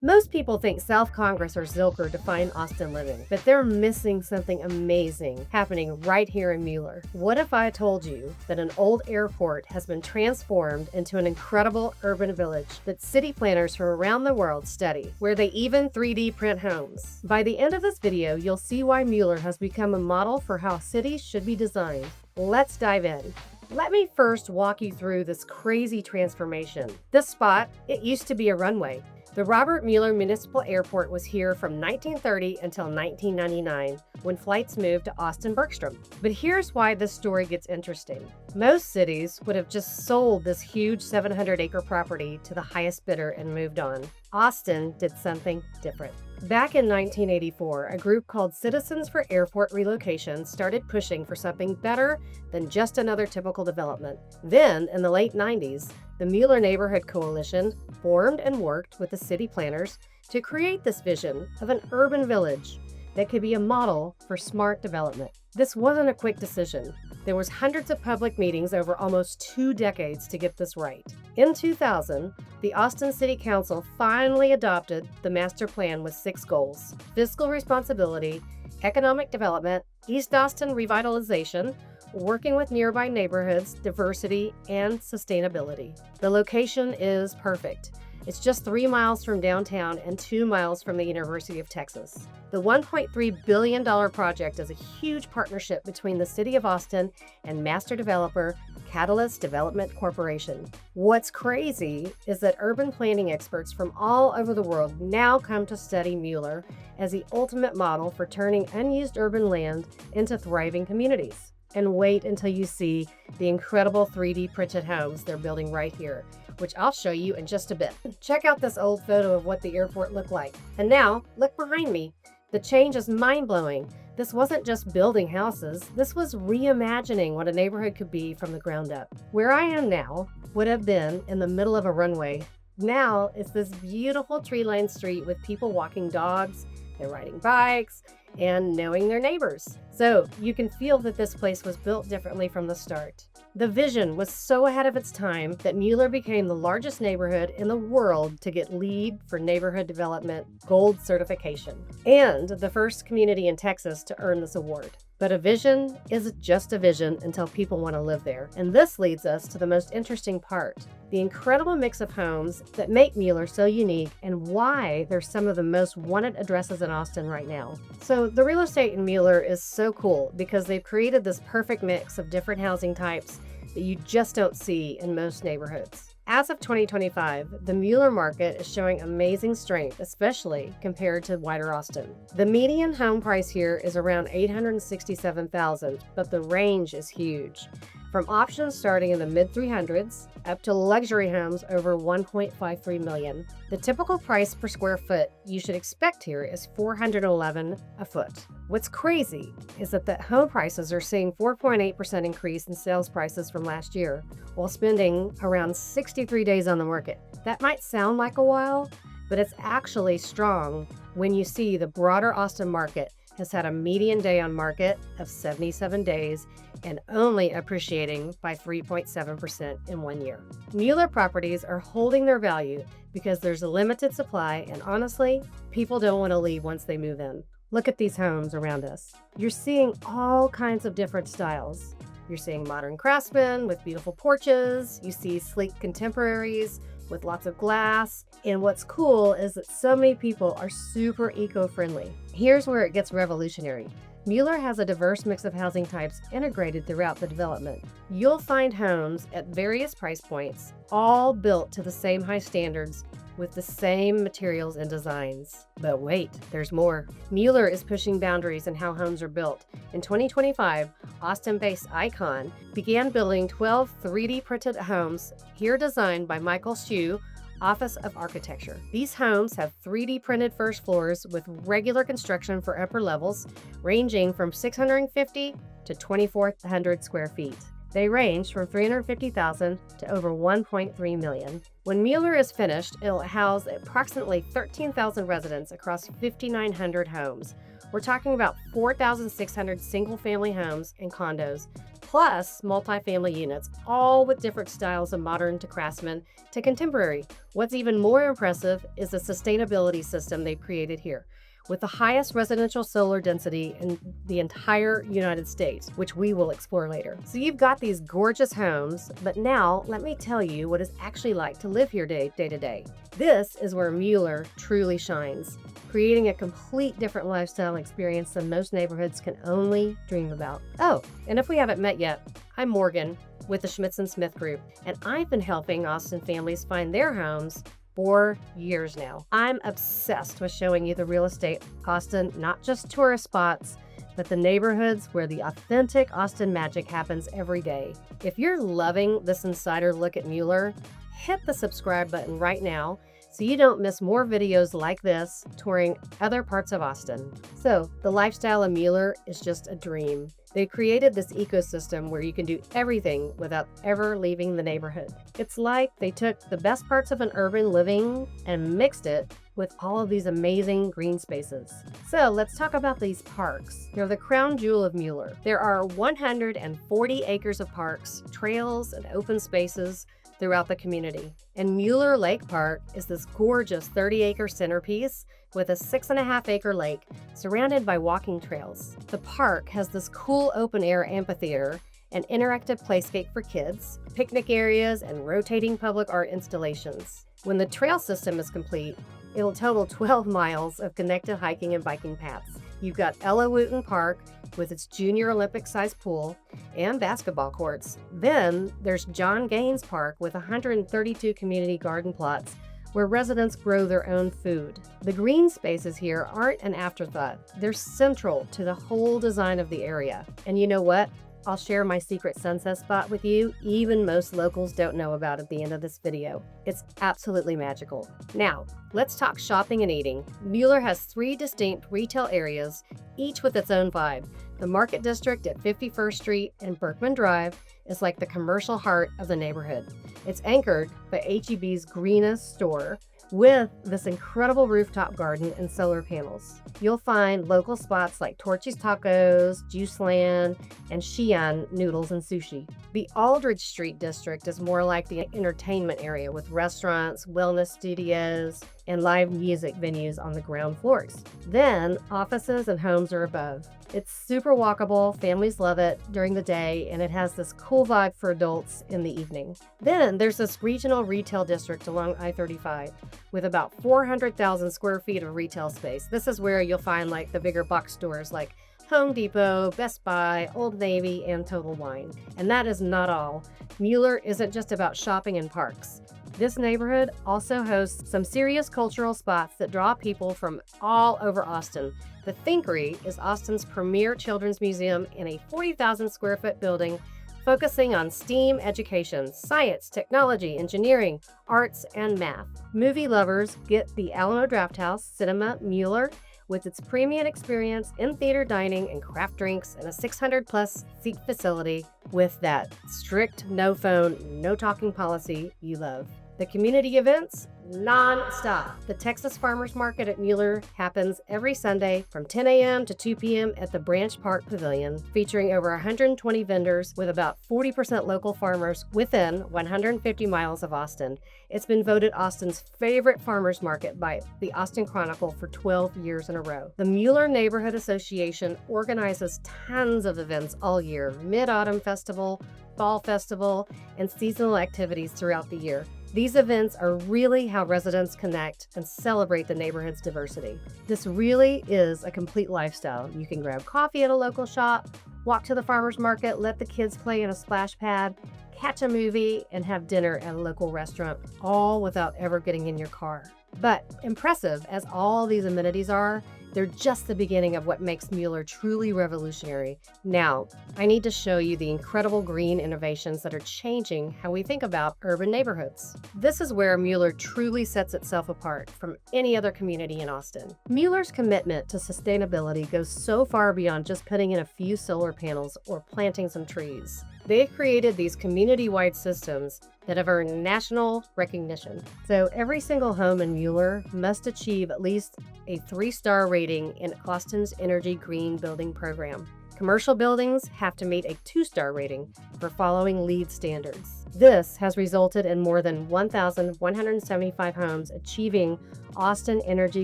Most people think South Congress or Zilker define Austin living, but they're missing something amazing happening right here in Mueller. What if I told you that an old airport has been transformed into an incredible urban village that city planners from around the world study, where they even 3D print homes? By the end of this video, you'll see why Mueller has become a model for how cities should be designed. Let's dive in. Let me first walk you through this crazy transformation. This spot, it used to be a runway. The Robert Mueller Municipal Airport was here from 1930 until 1999, when flights moved to Austin-Bergstrom. But here's why this story gets interesting. Most cities would have just sold this huge 700-acre property to the highest bidder and moved on. Austin did something different. Back in 1984, a group called Citizens for Airport Relocation started pushing for something better than just another typical development. Then, in the late 90s, the Mueller Neighborhood Coalition formed and worked with the city planners to create this vision of an urban village that could be a model for smart development. This wasn't a quick decision. There was hundreds of public meetings over almost 2 decades to get this right. In 2000, the Austin City Council finally adopted the master plan with 6 goals: fiscal responsibility, economic development, East Austin revitalization, working with nearby neighborhoods, diversity, and sustainability. The location is perfect. It's just 3 miles from downtown and 2 miles from the University of Texas. The $1.3 billion project is a huge partnership between the City of Austin and master developer Catalyst Development Corporation. What's crazy is that urban planning experts from all over the world now come to study Mueller as the ultimate model for turning unused urban land into thriving communities. And wait until you see the incredible 3D printed homes they're building right here, which I'll show you in just a bit. Check out this old photo of what the airport looked like. And now, look behind me. The change is mind-blowing. This wasn't just building houses, this was reimagining what a neighborhood could be from the ground up. Where I am now would have been in the middle of a runway. Now it's this beautiful tree-lined street with people walking dogs, they're riding bikes, and knowing their neighbors. So you can feel that this place was built differently from the start. The vision was so ahead of its time that Mueller became the largest neighborhood in the world to get LEED for Neighborhood Development Gold certification, and the first community in Texas to earn this award. But a vision is just a vision until people want to live there. And this leads us to the most interesting part: the incredible mix of homes that make Mueller so unique and why they're some of the most wanted addresses in Austin right now. So the real estate in Mueller is so cool because they've created this perfect mix of different housing types that you just don't see in most neighborhoods. As of 2025, the Mueller market is showing amazing strength, especially compared to wider Austin. The median home price here is around $867,000, but the range is huge. From options starting in the mid-300s up to luxury homes over $1.53 million. The typical price per square foot you should expect here is $411 a foot. What's crazy is that the home prices are seeing 4.8% increase in sales prices from last year, while spending around 63 days on the market. That might sound like a while, but it's actually strong when you see the broader Austin market has had a median day on market of 77 days and only appreciating by 3.7% in 1 year. Mueller properties are holding their value because there's a limited supply, and honestly, people don't want to leave once they move in. Look at these homes around us. You're seeing all kinds of different styles. You're seeing modern craftsmen with beautiful porches. You see sleek contemporaries with lots of glass. And what's cool is that so many people are super eco-friendly. Here's where it gets revolutionary. Mueller has a diverse mix of housing types integrated throughout the development. You'll find homes at various price points, all built to the same high standards with the same materials and designs. But wait, there's more. Mueller is pushing boundaries in how homes are built. In 2025, Austin-based Icon began building 12 3D printed homes, here designed by Michael Hsu, Office of Architecture. These homes have 3D printed first floors with regular construction for upper levels, ranging from 650 to 2,400 square feet. They range from $350,000 to over $1.3 million. When Mueller is finished, it'll house approximately 13,000 residents across 5,900 homes. We're talking about 4,600 single-family homes and condos, plus multifamily units, all with different styles of modern to craftsman to contemporary. What's even more impressive is the sustainability system they've created here, with the highest residential solar density in the entire United States, which we will explore later. So you've got these gorgeous homes, but now let me tell you what it's actually like to live here day to day. This is where Mueller truly shines, creating a complete different lifestyle experience than most neighborhoods can only dream about. Oh, and if we haven't met yet, I'm Morgan with the Schmitz and Smith Group, and I've been helping Austin families find their homes for years now. I'm obsessed with showing you the real estate Austin, not just tourist spots, but the neighborhoods where the authentic Austin magic happens every day. If you're loving this insider look at Mueller, hit the subscribe button right now so you don't miss more videos like this touring other parts of Austin. So the lifestyle of Mueller is just a dream. They created this ecosystem where you can do everything without ever leaving the neighborhood. It's like they took the best parts of an urban living and mixed it with all of these amazing green spaces. So let's talk about these parks. They're the crown jewel of Mueller. There are 140 acres of parks, trails, and open spaces throughout the community. And Mueller Lake Park is this gorgeous 30-acre centerpiece with a 6.5-acre lake surrounded by walking trails. The park has this cool open-air amphitheater, an interactive playscape for kids, picnic areas, and rotating public art installations. When the trail system is complete, it'll total 12 miles of connected hiking and biking paths. You've got Ella Wooten Park with its junior Olympic-sized pool and basketball courts. Then there's John Gaines Park with 132 community garden plots where residents grow their own food. The green spaces here aren't an afterthought. They're central to the whole design of the area. And you know what? I'll share my secret sunset spot with you. Even most locals don't know about at the end of this video. It's absolutely magical. Now, let's talk shopping and eating. Mueller has 3 distinct retail areas, each with its own vibe. The Market District at 51st Street and Berkman Drive is like the commercial heart of the neighborhood. It's anchored by H-E-B's greenest store, with this incredible rooftop garden and solar panels. You'll find local spots like Torchy's Tacos, Juiceland, and Xi'an Noodles and Sushi. The Aldridge Street district is more like the entertainment area with restaurants, wellness studios, and live music venues on the ground floors. Then offices and homes are above. It's super walkable, families love it during the day, and it has this cool vibe for adults in the evening. Then there's this regional retail district along I-35 with about 400,000 square feet of retail space. This is where you'll find like the bigger box stores like Home Depot, Best Buy, Old Navy, and Total Wine. And that is not all. Mueller isn't just about shopping and parks. This neighborhood also hosts some serious cultural spots that draw people from all over Austin. The Thinkery is Austin's premier children's museum in a 40,000 square foot building focusing on STEAM education, science, technology, engineering, arts, and math. Movie lovers get the Alamo Drafthouse Cinema Mueller with its premium experience in theater dining and craft drinks and a 600-plus seat facility with that strict no phone, no talking policy you love. The community events, non-stop. The Texas Farmers Market at Mueller happens every Sunday from 10 a.m. to 2 p.m. at the Branch Park Pavilion, featuring over 120 vendors with about 40% local farmers within 150 miles of Austin. It's been voted Austin's favorite farmers market by the Austin Chronicle for 12 years in a row. The Mueller Neighborhood Association organizes tons of events all year, Mid-Autumn Festival, Fall Festival, and seasonal activities throughout the year. These events are really how residents connect and celebrate the neighborhood's diversity. This really is a complete lifestyle. You can grab coffee at a local shop, walk to the farmer's market, let the kids play in a splash pad, catch a movie, and have dinner at a local restaurant, all without ever getting in your car. But impressive as all these amenities are, they're just the beginning of what makes Mueller truly revolutionary. Now, I need to show you the incredible green innovations that are changing how we think about urban neighborhoods. This is where Mueller truly sets itself apart from any other community in Austin. Mueller's commitment to sustainability goes so far beyond just putting in a few solar panels or planting some trees. They've created these community-wide systems that have earned national recognition. So every single home in Mueller must achieve at least a 3-star rating in Austin's Energy Green Building Program. Commercial buildings have to meet a 2-star rating for following LEED standards. This has resulted in more than 1,175 homes achieving Austin Energy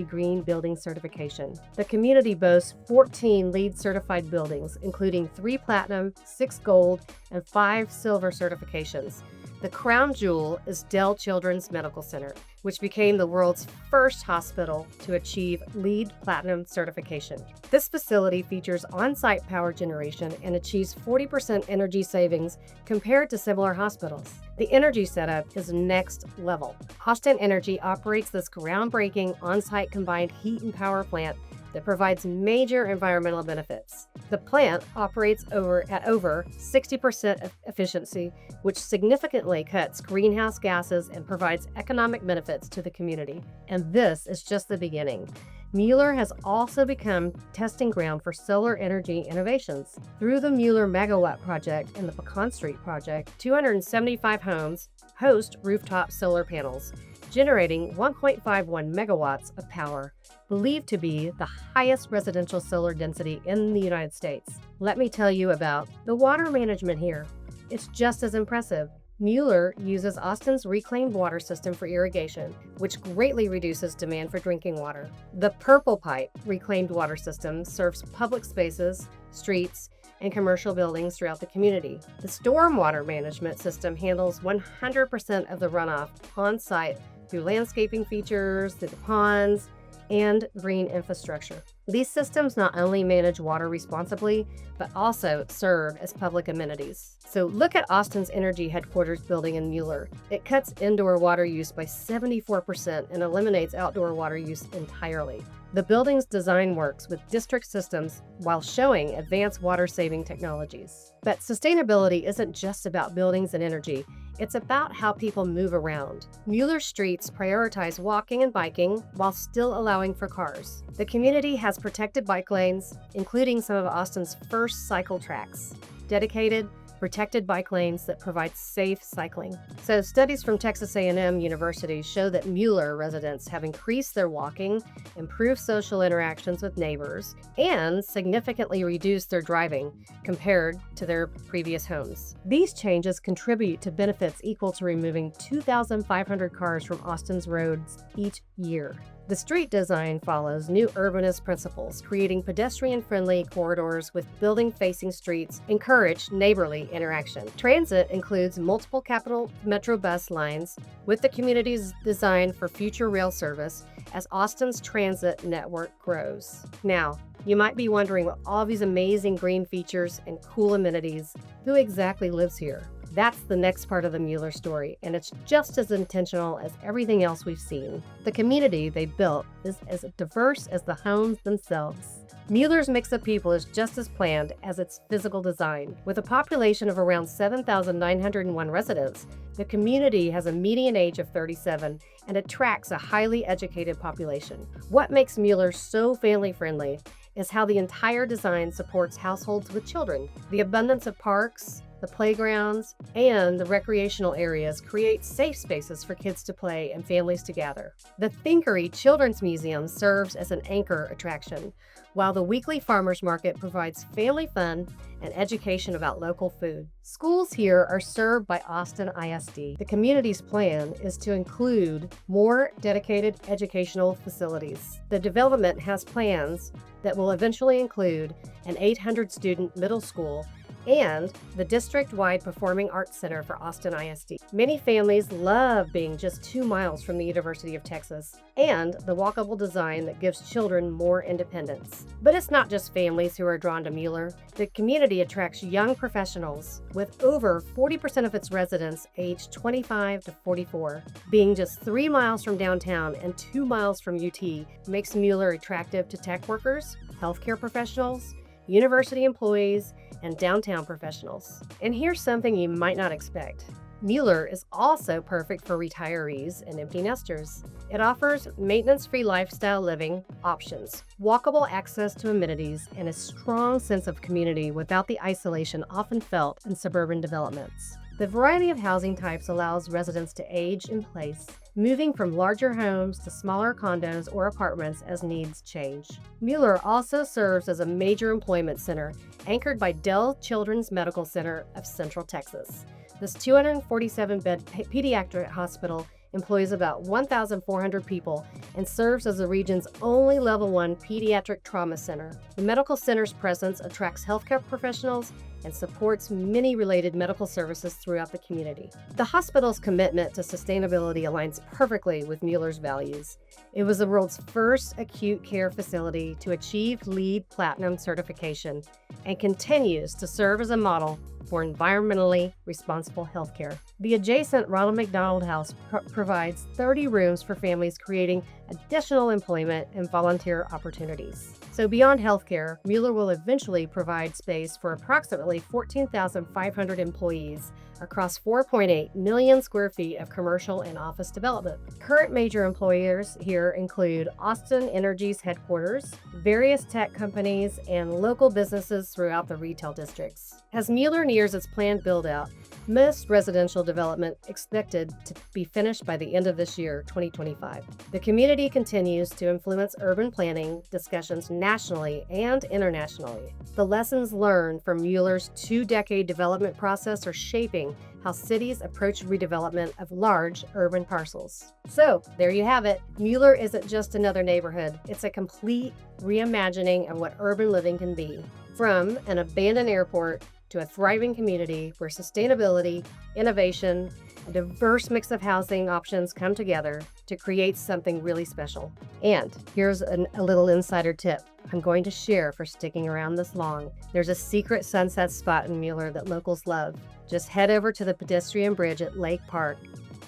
Green Building certification. The community boasts 14 LEED certified buildings, including 3 platinum, 6 gold, and 5 silver certifications. The crown jewel is Dell Children's Medical Center, which became the world's first hospital to achieve LEED Platinum certification. This facility features on-site power generation and achieves 40% energy savings compared to similar hospitals. The energy setup is next level. Austin Energy operates this groundbreaking on-site combined heat and power plant that provides major environmental benefits. The plant operates at over 60% efficiency, which significantly cuts greenhouse gases and provides economic benefits to the community. And this is just the beginning. Mueller has also become testing ground for solar energy innovations. Through the Mueller Megawatt Project and the Pecan Street Project, 275 homes host rooftop solar panels, generating 1.51 megawatts of power, believed to be the highest residential solar density in the United States. Let me tell you about the water management here. It's just as impressive. Mueller uses Austin's reclaimed water system for irrigation, which greatly reduces demand for drinking water. The Purple Pipe reclaimed water system serves public spaces, streets, and commercial buildings throughout the community. The stormwater management system handles 100% of the runoff on-site through landscaping features, through the ponds, and green infrastructure. These systems not only manage water responsibly, but also serve as public amenities. So look at Austin's Energy headquarters building in Mueller. It cuts indoor water use by 74% and eliminates outdoor water use entirely. The building's design works with district systems while showing advanced water-saving technologies. But sustainability isn't just about buildings and energy. It's about how people move around. Mueller streets prioritize walking and biking while still allowing for cars. The community has protected bike lanes, including some of Austin's first cycle tracks, dedicated, protected bike lanes that provide safe cycling. So studies from Texas A&M University show that Mueller residents have increased their walking, improved social interactions with neighbors, and significantly reduced their driving compared to their previous homes. These changes contribute to benefits equal to removing 2,500 cars from Austin's roads each year. The street design follows new urbanist principles, creating pedestrian-friendly corridors with building-facing streets, encourage neighborly interaction. Transit includes multiple Capital Metro bus lines, with the community's design for future rail service as Austin's transit network grows. Now, you might be wondering, with all these amazing green features and cool amenities, who exactly lives here? That's the next part of the Mueller story, and it's just as intentional as everything else we've seen. The community they built is as diverse as the homes themselves. Mueller's mix of people is just as planned as its physical design. With a population of around 7,901 residents, the community has a median age of 37 and attracts a highly educated population. What makes Mueller so family-friendly is how the entire design supports households with children. The abundance of parks, the playgrounds, and the recreational areas create safe spaces for kids to play and families to gather. The Thinkery Children's Museum serves as an anchor attraction, while the weekly farmers market provides family fun and education about local food. Schools here are served by Austin ISD. The community's plan is to include more dedicated educational facilities. The development has plans that will eventually include an 800-student middle school and the district-wide Performing Arts Center for Austin ISD. Many families love being just 2 miles from the University of Texas and the walkable design that gives children more independence. But it's not just families who are drawn to Mueller. The community attracts young professionals, with over 40% of its residents aged 25 to 44. Being just 3 miles from downtown and 2 miles from UT makes Mueller attractive to tech workers, healthcare professionals, university employees, and downtown professionals. And here's something you might not expect. Mueller is also perfect for retirees and empty nesters. It offers maintenance-free lifestyle living options, walkable access to amenities, and a strong sense of community without the isolation often felt in suburban developments. The variety of housing types allows residents to age in place, moving from larger homes to smaller condos or apartments as needs change. Mueller also serves as a major employment center, anchored by Dell Children's Medical Center of Central Texas. This 247-bed pediatric hospital employs about 1,400 people and serves as the region's only Level 1 pediatric trauma center. The medical center's presence attracts healthcare professionals and supports many related medical services throughout the community. The hospital's commitment to sustainability aligns perfectly with Mueller's values. It was the world's first acute care facility to achieve LEED Platinum certification and continues to serve as a model for environmentally responsible healthcare. The adjacent Ronald McDonald House provides 30 rooms for families, creating additional employment and volunteer opportunities. So beyond healthcare, Mueller will eventually provide space for approximately 14,500 employees across 4.8 million square feet of commercial and office development. Current major employers here include Austin Energy's headquarters, various tech companies, and local businesses throughout the retail districts. As Mueller nears its planned build-out, most residential development expected to be finished by the end of this year, 2025. The community continues to influence urban planning discussions nationally and internationally. The lessons learned from Mueller's two-decade development process are shaping how cities approach redevelopment of large urban parcels. So, there you have it. Mueller isn't just another neighborhood. It's a complete reimagining of what urban living can be. From an abandoned airport to a thriving community where sustainability, innovation, a diverse mix of housing options come together to create something really special. And here's a little insider tip I'm going to share for sticking around this long. There's a secret sunset spot in Mueller that locals love. Just head over to the pedestrian bridge at Lake Park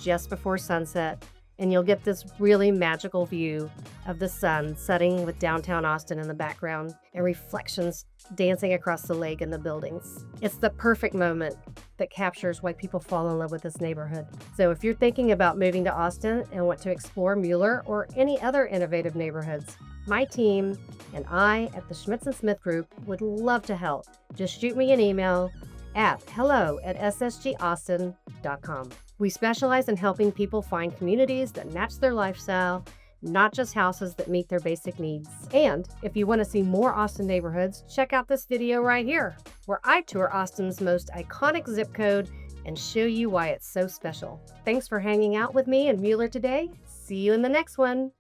just before sunset, and you'll get this really magical view of the sun setting with downtown Austin in the background and reflections dancing across the lake and the buildings. It's the perfect moment that captures why people fall in love with this neighborhood. So if you're thinking about moving to Austin and want to explore Mueller or any other innovative neighborhoods, my team and I at the Schmitz and Smith Group would love to help. Just shoot me an email at hello@ssgaustin.com. We specialize in helping people find communities that match their lifestyle, not just houses that meet their basic needs. And if you want to see more Austin neighborhoods, check out this video right here, where I tour Austin's most iconic zip code and show you why it's so special. Thanks for hanging out with me in Mueller today. See you in the next one.